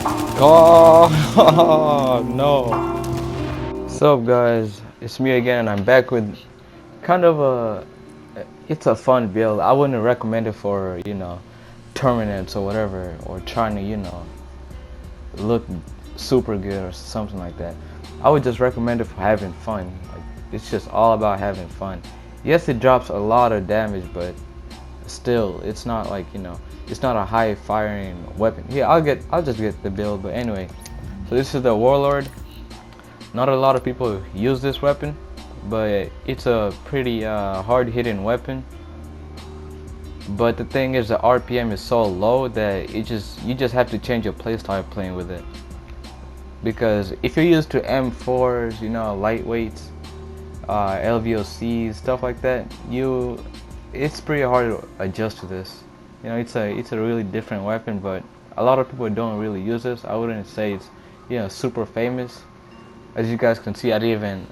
Oh, no. What's up, guys? It's me again, and I'm back with kind of it's a fun build. I wouldn't recommend it for, tournaments or whatever, or trying to, look super good or something like that. I would just recommend it for having fun. Like, it's just all about having fun. Yes, it drops a lot of damage, but still, it's not like, it's not a high firing weapon. Yeah, I'll just get the build, but anyway. So this is the Warlord. Not a lot of people use this weapon, but it's a pretty hard hitting weapon. But the thing is, the RPM is so low that you just have to change your playstyle playing with it. Because if you're used to M4s, lightweights, LVOCs, stuff like that, it's pretty hard to adjust to this. It's a really different weapon, but a lot of people don't really use this. I wouldn't say it's super famous. As you guys can see, I didn't even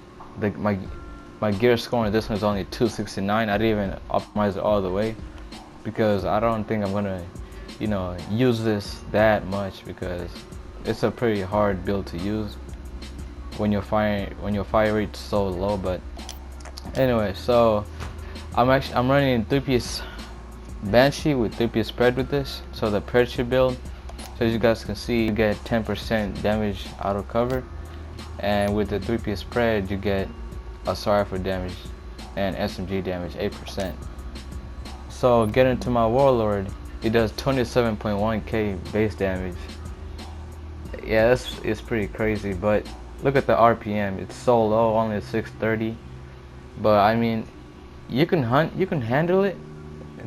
my gear score on this one is only 269. I didn't even optimize it all the way because I don't think I'm gonna use this that much because it's a pretty hard build to use when your fire rate's so low. But anyway, so I'm running 3-piece Banshee with 3-piece spread with this. So the parachute build. So as you guys can see, you get 10% damage out of cover. And with the 3-piece spread, you get a sorry for damage and SMG damage 8%. So getting to my Warlord, it does 27.1k base damage. Yeah, it's pretty crazy, but look at the RPM. It's so low, only 630. But I mean, you can handle it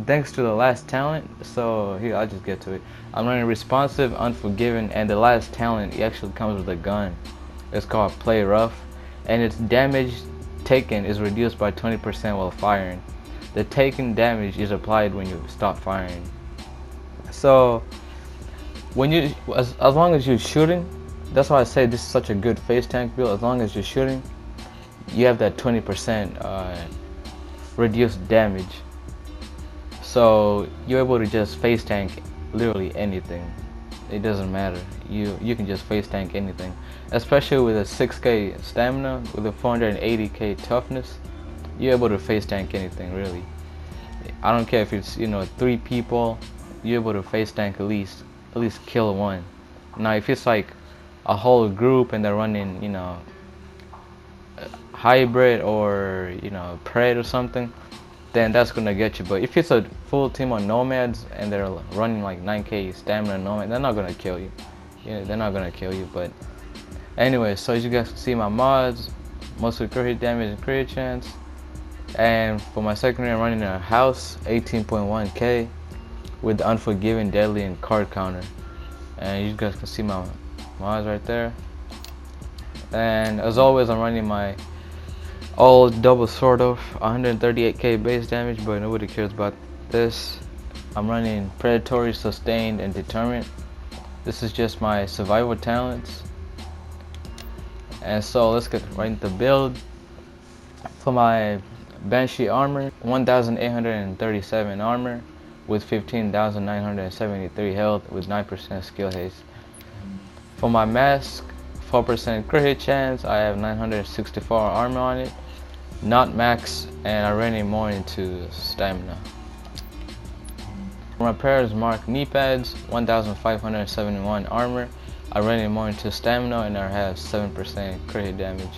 thanks to the last talent. So here, I'll just get to it. I'm running responsive, unforgiving, and the last talent it actually comes with a gun. It's called Play Rough, and its damage taken is reduced by 20% while firing. The taken damage is applied when you stop firing. So as long as you're shooting, that's why I say this is such a good face tank build. As long as you're shooting, you have that 20% reduced damage. So you're able to just face tank literally anything. It doesn't matter. You can just face tank anything, especially with a 6k stamina with a 480k toughness. You're able to face tank anything really. I don't care if it's 3 people. You're able to face tank at least kill one. Now if it's like a whole group and they're running hybrid or pred or something, then that's gonna get you. But if it's a full team of nomads and they're running like 9k stamina nomad, they're not gonna kill you. They're not gonna kill you. But anyway, so as you guys can see, my mods mostly crit hit damage and crit chance. And for my secondary, I'm running a house 18.1k with the unforgiving, deadly, and card counter. And you guys can see my mods right there. And as always, I'm running my old double sword of 138k base damage, but nobody cares about this. I'm running predatory, sustained, and determined. This is just my survival talents. And so let's get right into the build. For my Banshee armor, 1837 armor with 15,973 health with 9% skill haste. For my mask, 4% crit hit chance, I have 964 armor on it, not max, and I ran it more into stamina. For my pairs marked knee pads, 1571 armor, I ran it more into stamina, and I have 7% crit hit damage.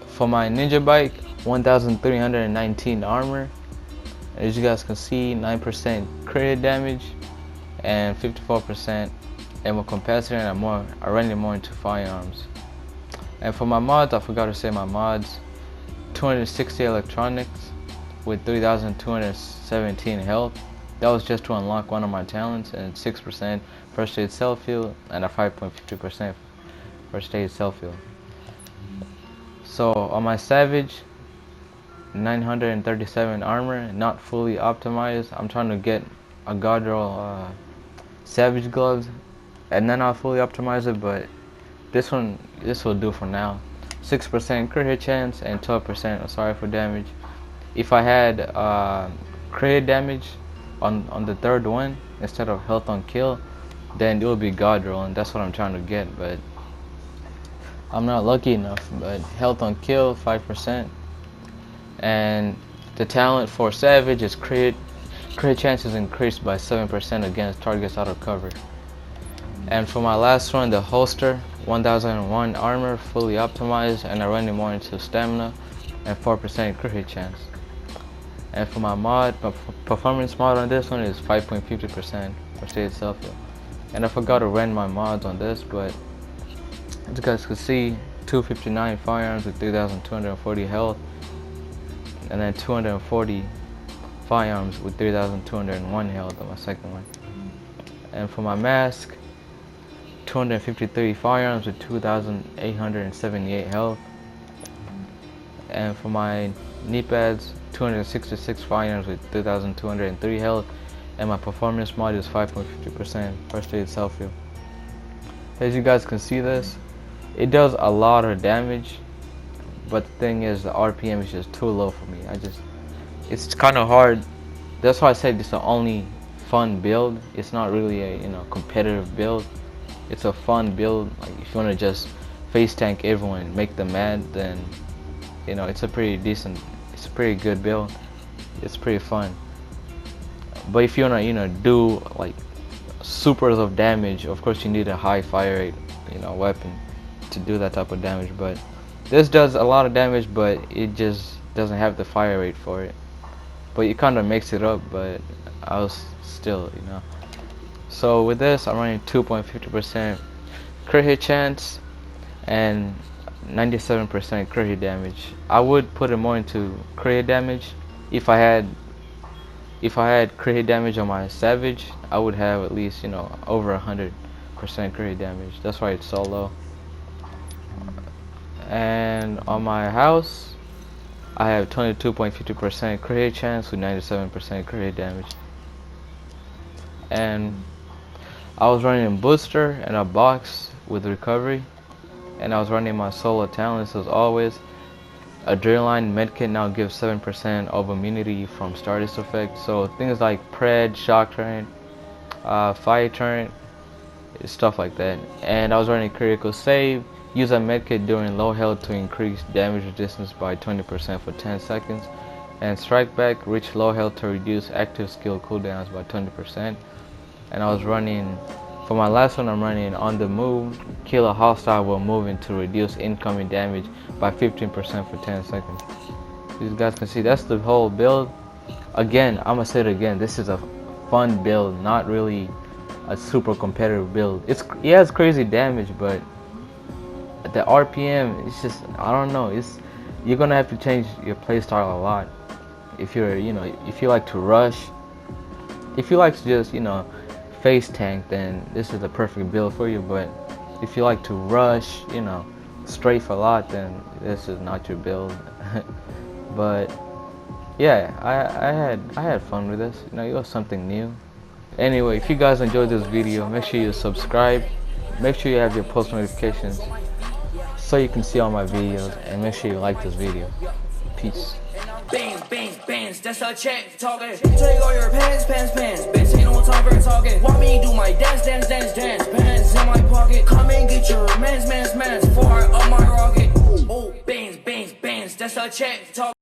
For my ninja bike, 1319 armor, as you guys can see, 9% crit hit damage and 54% ammo capacity, and I ran it more into firearms. And for my mods, I forgot to say my mods, 260 electronics with 3217 health. That was just to unlock one of my talents, and 6% first aid self heal and a 5.50% first aid self heal. So on my savage, 937 armor, not fully optimized. I'm trying to get a Godroll savage gloves, and then I'll fully optimize it, but this will do for now. 6% crit hit chance and 12% sorry for damage. If I had crit damage on the third one instead of health on kill, then it will be god roll, and that's what I'm trying to get, but I'm not lucky enough. But health on kill 5%, and the talent for savage is crit chances increased by 7% against targets out of cover. And for my last one, the holster, 1001 armor, fully optimized, and I run it more into stamina and 4% crit hit chance. And for my mod, my performance mod on this one is 5.50% for stated self-heal. And I forgot to run my mods on this, but as you guys can see, 259 firearms with 3,240 health, and then 240 firearms with 3,201 health on my second one. And for my mask, 253 firearms with 2,878 health. And for my knee pads, 266 firearms with 3,203 health. And my performance mod is 5.50% first aid self-heal. As you guys can see this, it does a lot of damage, but the thing is the RPM is just too low for me. It's kind of hard. That's why I said it's the only fun build. It's not really a competitive build. It's a fun build. Like if you want to just face tank everyone and make them mad, then it's a pretty decent, it's a pretty good build. It's pretty fun. But if you want to do like supers of damage, of course you need a high fire rate weapon to do that type of damage. But this does a lot of damage, but it just doesn't have the fire rate for it. But it kind of makes it up, but I was still So with this, I'm running 2.50% crit hit chance and 97% crit hit damage. I would put it more into crit hit damage. If I had crit hit damage on my savage, I would have at least over 100% crit hit damage. That's why it's so low. And on my house, I have 22.50% crit hit chance with 97% crit hit damage. And I was running a booster and a box with recovery, and I was running my solo talents as always. Adrenaline medkit now gives 7% of immunity from Stardust effect, so things like pred, shock turret, fire turret, stuff like that. And I was running critical save. Use a medkit during low health to increase damage resistance by 20% for 10 seconds. And strike back, reach low health to reduce active skill cooldowns by 20%. And I was running, for my last one, I'm running on the move, kill a hostile while moving to reduce incoming damage by 15% for 10 seconds. You guys can see that's the whole build. Again, I'm gonna say it again, this is a fun build, not really a super competitive build. It has crazy damage, but the RPM, it's just, I don't know, you're gonna have to change your playstyle a lot. If you're, if you like to rush, if you like to just, face tank, then this is the perfect build for you. But if you like to rush, strafe a lot, then this is not your build. But yeah, I had fun with this. It was something new. Anyway, if you guys enjoyed this video, make sure you subscribe, make sure you have your post notifications so you can see all my videos, and make sure you like this video. Peace. Bangs, bangs, bangs, that's a check talking. Take all your pants, bitch, ain't no time for talking. Want me do my dance, pants in my pocket. Come and get your mans, before I up my rocket. Oh, bangs, bangs, bangs, that's a check talking.